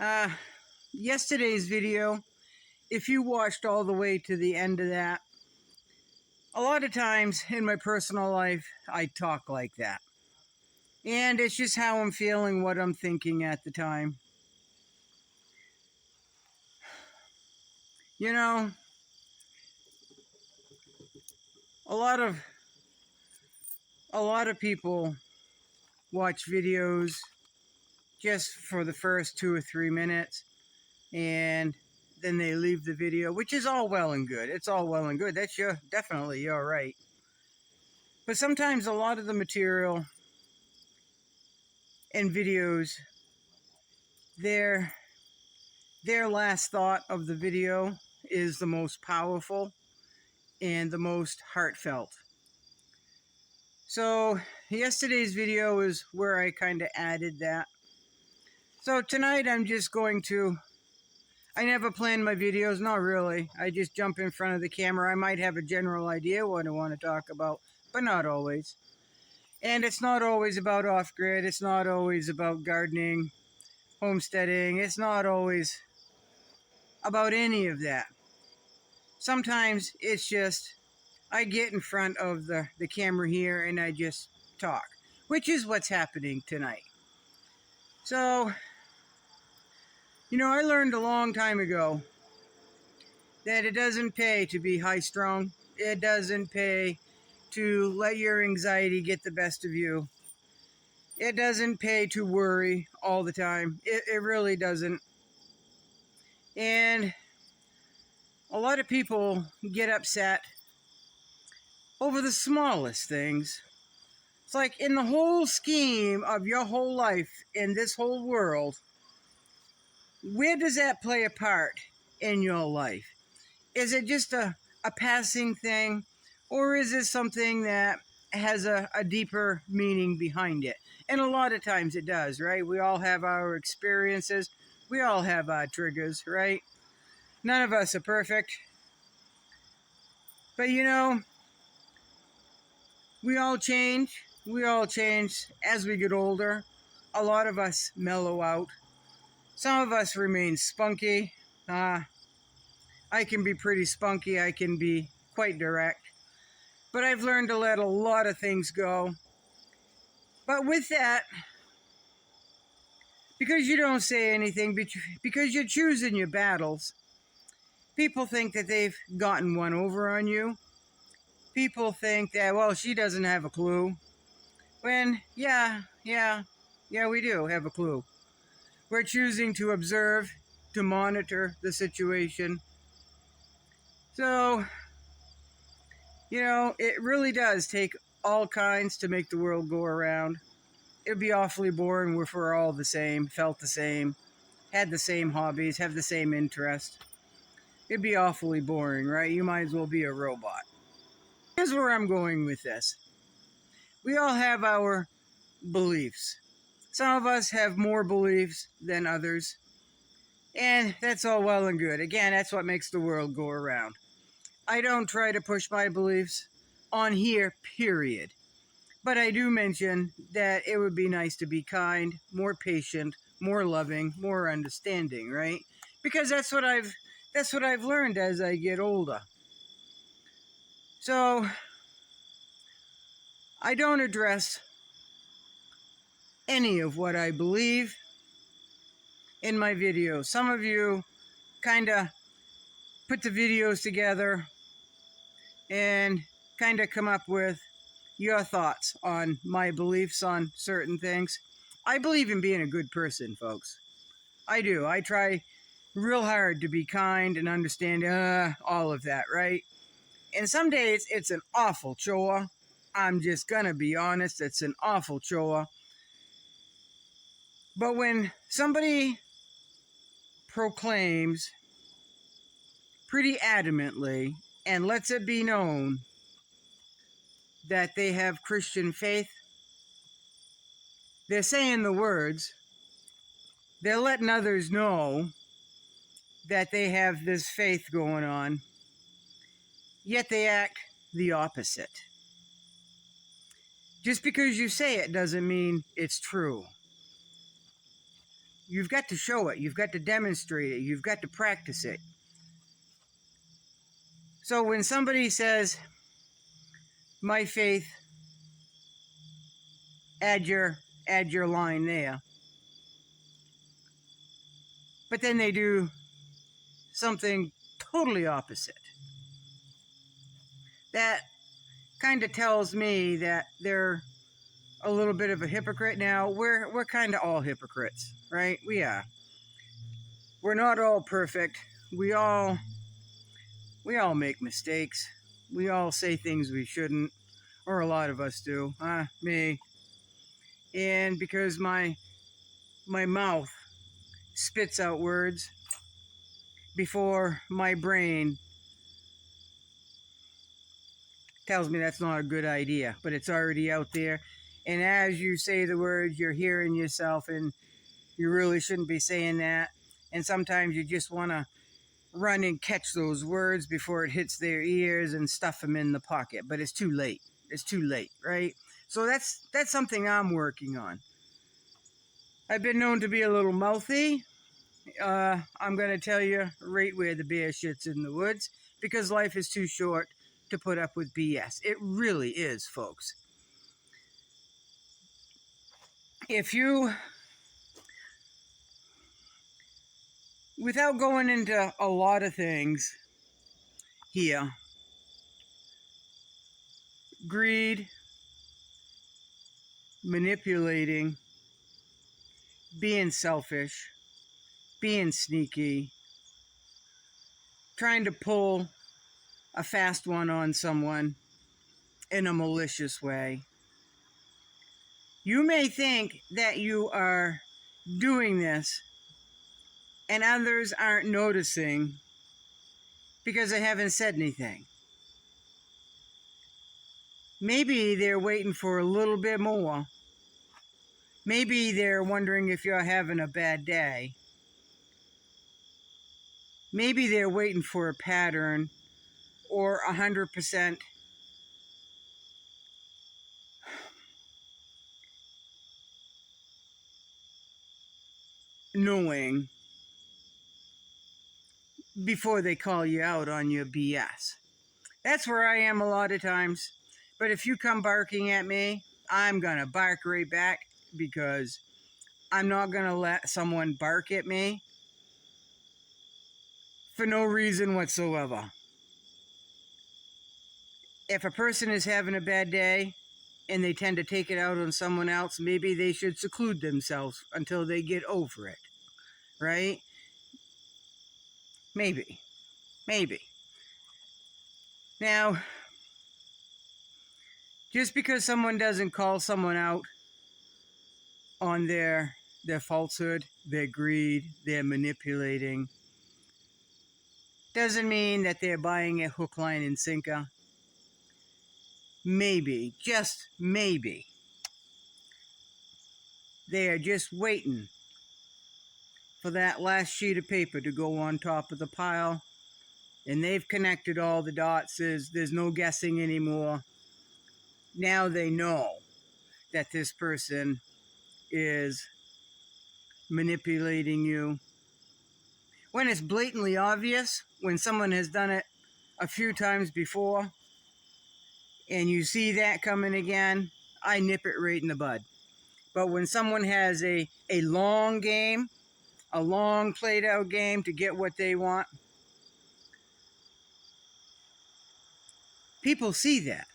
Uh, Yesterday's video, if you watched all the way to the end of that, a lot of times in my personal life, I talk like that. And it's just how I'm feeling, what I'm thinking at the time. You know, a lot of people watch videos just for the first 2 or 3 minutes and then they leave the video, which is all well and good. It's all well and good. That's definitely your right. But sometimes a lot of the material in videos, their last thought of the video is the most powerful and the most heartfelt. So yesterday's video is where I kind of added that. So tonight I'm just going to, I never plan my videos, not really. I just jump in front of the camera. I might have a general idea what I want to talk about, but not always. And it's not always about off-grid. It's not always about gardening, homesteading. It's not always about any of that. Sometimes it's just I get in front of the camera here and I just talk, which is what's happening tonight. So, I learned a long time ago that it doesn't pay to be high-strung. It doesn't pay to let your anxiety get the best of you. It doesn't pay to worry all the time. It really doesn't. And a lot of people get upset over the smallest things. It's like in the whole scheme of your whole life in this whole world, where does that play a part in your life? Is it just a passing thing, or is it something that has a deeper meaning behind it? And a lot of times it does, right? We all have our experiences. We all have our triggers, right? None of us are perfect. But we all change. We all change as we get older. A lot of us mellow out. Some of us remain spunky. I can be pretty spunky. I can be quite direct. But I've learned to let a lot of things go. But with that, because you don't say anything, because you're choosing your battles, people think that they've gotten one over on you. People think that, well, she doesn't have a clue. When, yeah, we do have a clue. We're choosing to observe, to monitor the situation. So, it really does take all kinds to make the world go around. It'd be awfully boring if we're all the same, felt the same, had the same hobbies, have the same interests. It'd be awfully boring, right? You might as well be a robot. Here's where I'm going with this. We all have our beliefs. Some of us have more beliefs than others. And that's all well and good. Again, that's what makes the world go around. I don't try to push my beliefs on here, period. But I do mention that it would be nice to be kind, more patient, more loving, more understanding, right? Because that's what I've learned as I get older. So I don't address any of what I believe in my videos. Some of you kind of put the videos together and kind of come up with your thoughts on my beliefs on certain things. I believe in being a good person, folks. I do. I try real hard to be kind and understand all of that, right? And some days it's an awful chore. I'm just gonna be honest, it's an awful chore. But when somebody proclaims pretty adamantly and lets it be known that they have Christian faith, they're saying the words, they're letting others know that they have this faith going on, yet they act the opposite. Just because you say it doesn't mean it's true. you've got to show it. You've got to demonstrate it. You've got to practice it. So when somebody says, my faith, add your line there. But then they do something totally opposite. That kind of tells me that they're a little bit of a hypocrite. Now, we're kind of all hypocrites, right? We are. We're not all perfect. We all make mistakes. We all say things we shouldn't, or a lot of us do. Me. And because my mouth spits out words before my brain tells me that's not a good idea, but it's already out there. And as you say the words, you're hearing yourself, and you really shouldn't be saying that. And sometimes you just want to run and catch those words before it hits their ears and stuff them in the pocket. But it's too late. It's too late, right? So that's something I'm working on. I've been known to be a little mouthy. I'm going to tell you right where the bear shits in the woods, because life is too short to put up with BS. It really is, folks. If you, without going into a lot of things here, greed, manipulating, being selfish, being sneaky, trying to pull a fast one on someone in a malicious way. You may think that you are doing this and others aren't noticing because they haven't said anything. Maybe they're waiting for a little bit more. Maybe they're wondering if you're having a bad day. Maybe they're waiting for a pattern or 100% knowing before they call you out on your BS. That's where I am a lot of times. But if you come barking at me, I'm going to bark right back, because I'm not going to let someone bark at me for no reason whatsoever. If a person is having a bad day and they tend to take it out on someone else, maybe they should seclude themselves until they get over it, right? Maybe. Now, just because someone doesn't call someone out on their falsehood, their greed, their manipulating, doesn't mean that they're buying it hook, line, and sinker. Maybe, just maybe, they are just waiting for that last sheet of paper to go on top of the pile, and they've connected all the dots. There's no guessing anymore. Now they know that this person is manipulating you. When it's blatantly obvious, when someone has done it a few times before, and you see that coming again, I nip it right in the bud. But when someone has a long game, a long played out game to get what they want, people see that.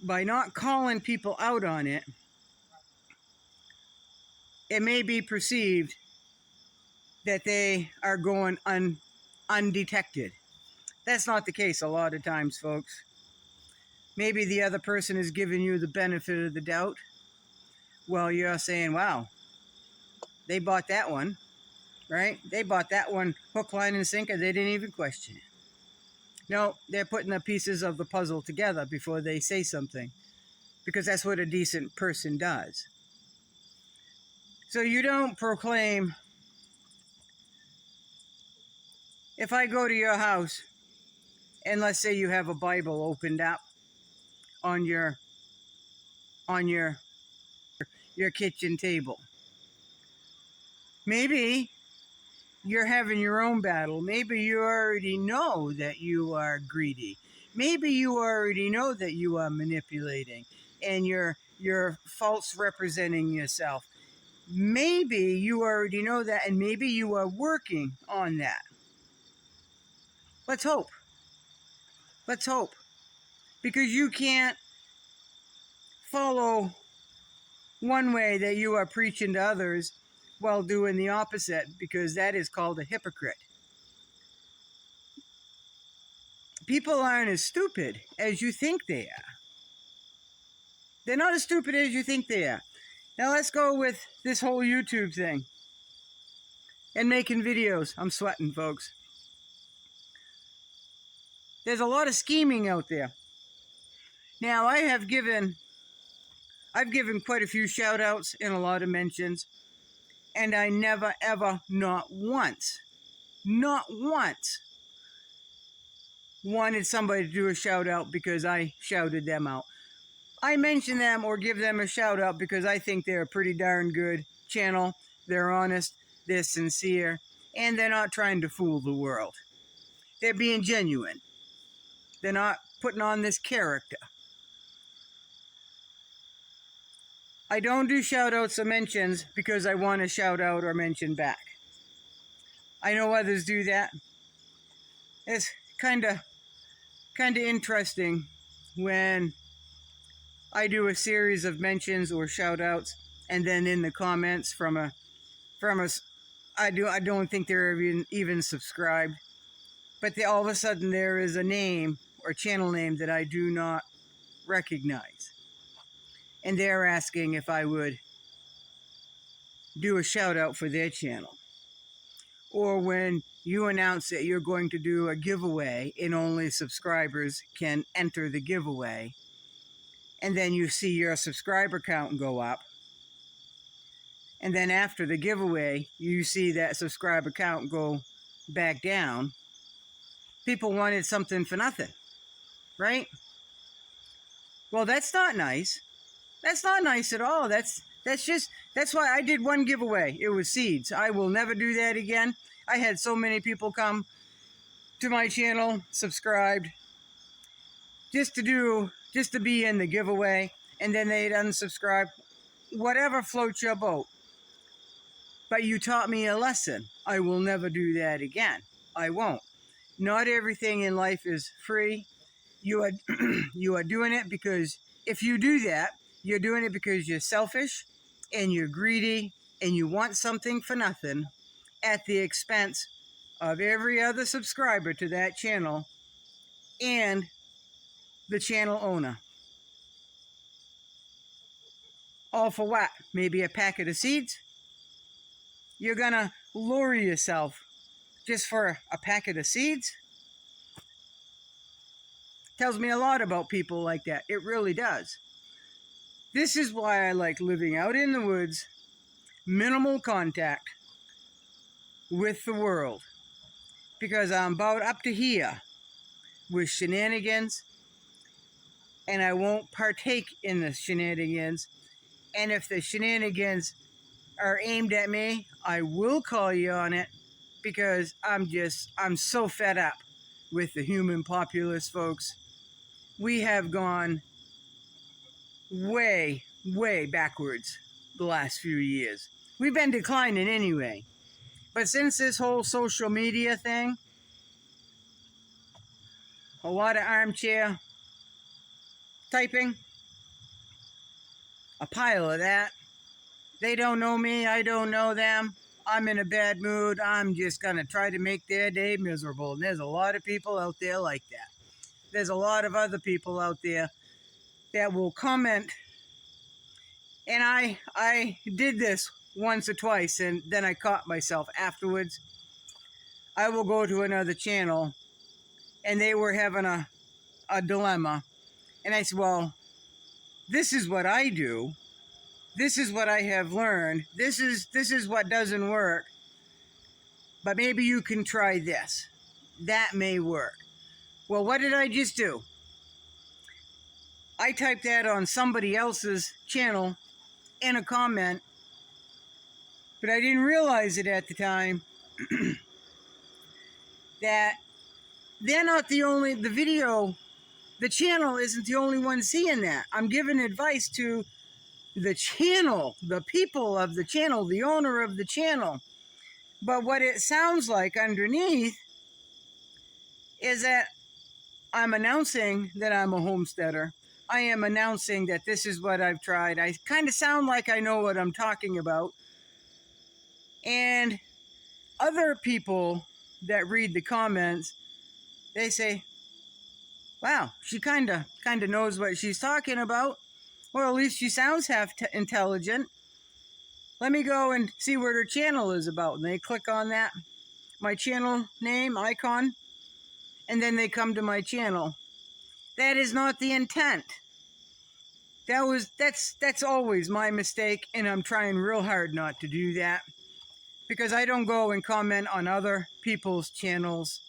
By not calling people out on it, it may be perceived that they are going undetected. That's not the case a lot of times, folks. Maybe the other person is giving you the benefit of the doubt. Well, you're saying, wow, they bought that one, right? They bought that one hook, line, and sinker. They didn't even question it. No, they're putting the pieces of the puzzle together before they say something, because that's what a decent person does. So you don't proclaim, if I go to your house and let's say you have a Bible opened up on your your kitchen table. Maybe you're having your own battle. Maybe you already know that you are greedy. Maybe you already know that you are manipulating and you're false representing yourself. Maybe you already know that, and maybe you are working on that. Let's hope. Let's hope. Because you can't follow one way that you are preaching to others while doing the opposite, because that is called a hypocrite. People aren't as stupid as you think they are. They're not as stupid as you think they are. Now let's go with this whole YouTube thing and making videos. I'm sweating, folks. There's a lot of scheming out there. Now I've given quite a few shout outs and a lot of mentions, and I never ever, not once wanted somebody to do a shout out because I shouted them out. I mention them or give them a shout out because I think they're a pretty darn good channel. They're honest, they're sincere, and they're not trying to fool the world. They're being genuine. They're not putting on this character. I don't do shout outs or mentions because I want to shout out or mention back. I know others do that. It's kind of interesting when I do a series of mentions or shout outs, and then in the comments from a I don't think they're even subscribed, but all of a sudden there is a name or channel name that I do not recognize, and they're asking if I would do a shout out for their channel. Or when you announce that you're going to do a giveaway and only subscribers can enter the giveaway, and then you see your subscriber count go up, and then after the giveaway you see that subscriber count go back down. People wanted something for nothing, right? Well, that's not nice. That's not nice at all. That's why I did one giveaway. It was seeds. I will never do that again. I had so many people come to my channel, subscribed, just to be in the giveaway, and then they'd unsubscribe. Whatever floats your boat. But you taught me a lesson. I will never do that again. I won't. Not everything in life is free. You are doing it because if you do that, you're doing it because you're selfish and you're greedy and you want something for nothing at the expense of every other subscriber to that channel and the channel owner. All for what? Maybe a packet of seeds? You're gonna lure yourself just for a packet of seeds? Tells me a lot about people like that. It really does. This is why I like living out in the woods, minimal contact with the world. Because I'm about up to here with shenanigans, and I won't partake in the shenanigans. And if the shenanigans are aimed at me, I will call you on it, because I'm so fed up with the human populace, folks. We have gone way, way backwards the last few years. We've been declining anyway. But since this whole social media thing, a lot of armchair typing, a pile of that. They don't know me, I don't know them. I'm in a bad mood. I'm just going to try to make their day miserable. And there's a lot of people out there like that. There's a lot of other people out there that will comment. And I did this once or twice, and then I caught myself afterwards. I will go to another channel, and they were having a dilemma. And I said, well, this is what I do. This is what I have learned. This is what doesn't work. But maybe you can try this. That may work. Well, what did I just do? I typed that on somebody else's channel, in a comment, but I didn't realize it at the time, that they're not the only, the channel isn't the only one seeing that. I'm giving advice to the channel, the people of the channel, the owner of the channel. But what it sounds like underneath is that I'm announcing that I'm a homesteader. I am announcing that this is what I've tried. I kind of sound like I know what I'm talking about. And other people that read the comments, they say, wow, she kind of knows what she's talking about. Or at least she sounds half intelligent. Let me go and see what her channel is about. And they click on that, my channel name, icon, and then they come to my channel. That is not the intent. That's always my mistake, and I'm trying real hard not to do that, because I don't go and comment on other people's channels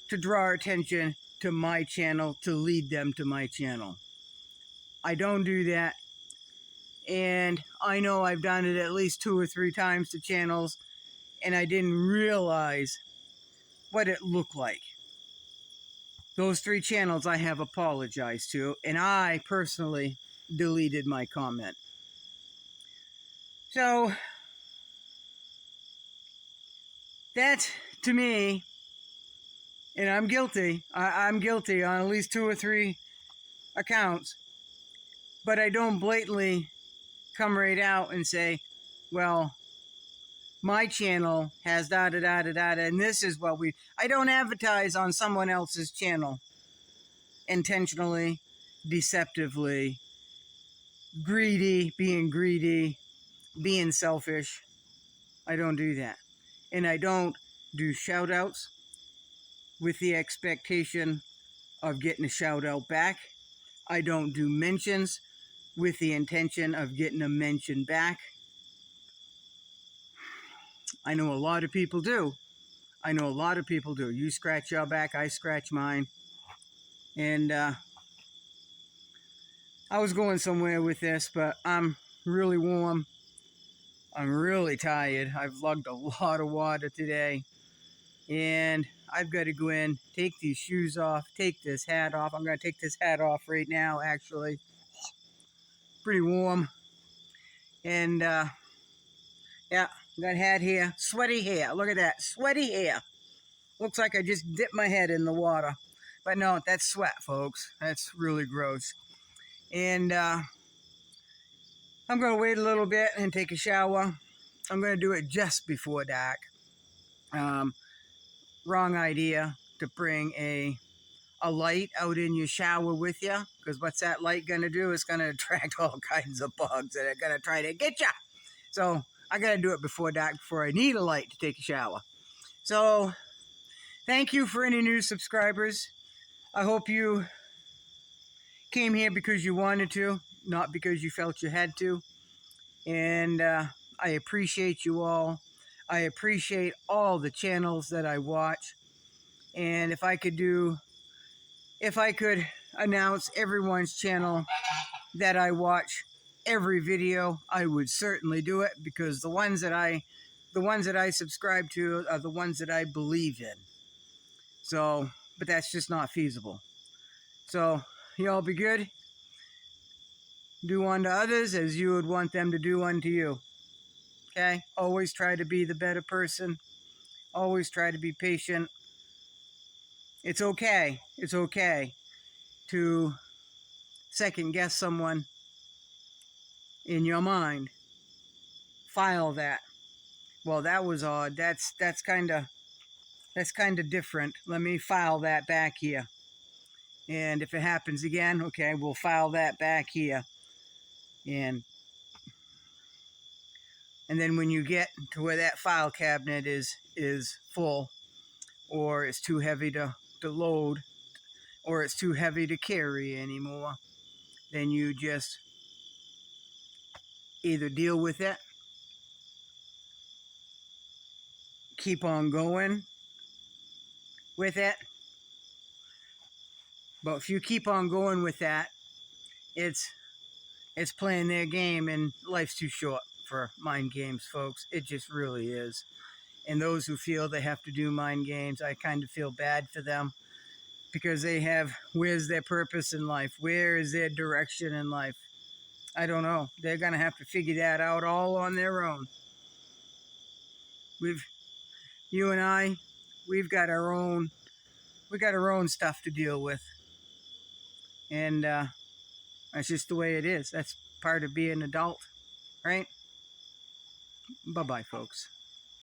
to draw attention to my channel, to lead them to my channel. I don't do that. And I know I've done it at least 2 or 3 times to channels, and I didn't realize what it looked like. Those 3 channels I have apologized to, and I personally deleted my comment. So that, to me, and I'm guilty. I'm guilty on at least 2 or 3 accounts, but I don't blatantly come right out and say, well, my channel has da-da-da-da-da, and this is what I don't advertise on someone else's channel intentionally, deceptively, greedy, being selfish. I don't do that. And I don't do shout outs with the expectation of getting a shout out back. I don't do mentions with the intention of getting a mention back. I know a lot of people do. You scratch your back, I scratch mine. And I was going somewhere with this, but I'm really warm. I'm really tired. I've lugged a lot of water today. And I've got to go in, take these shoes off, take this hat off. I'm going to take this hat off right now, actually. Pretty warm. And, yeah, got hat here. Sweaty hair. Look at that. Sweaty hair. Looks like I just dipped my head in the water. But no, that's sweat, folks. That's really gross. And I'm going to wait a little bit and take a shower. I'm going to do it just before dark. Wrong idea to bring a light out in your shower with you, because what's that light going to do? It's going to attract all kinds of bugs that are going to try to get you. So I got to do it before dark, before I need a light to take a shower. So thank you for any new subscribers. I hope you came here because you wanted to, not because you felt you had to. And I appreciate you all. I appreciate all the channels that I watch. And if I could announce everyone's channel that I watch every video, I would certainly do it, because the ones that I subscribe to are the ones that I believe in. So, but that's just not feasible. So, y'all be good. Do unto others as you would want them to do unto you. Okay? Always try to be the better person. Always try to be patient. It's okay. It's okay to second guess someone in your mind. File that. Well, that was odd. That's kind of different. Let me file that back here. And if it happens again, okay, we'll file that back here. And then when you get to where that file cabinet is full, or it's too heavy to load, or it's too heavy to carry anymore, then you just either deal with it, keep on going with it. But if you keep on going with that, it's It's playing their game, and life's too short for mind games, folks. It just really is. And those who feel they have to do mind games, I kind of feel bad for them because they have, where's their purpose in life? Where is their direction in life? I don't know. They're going to have to figure that out all on their own. We've, you and I, we've got our own, we got our own stuff to deal with. And that's just the way it is. That's part of being an adult, right? Bye bye, folks.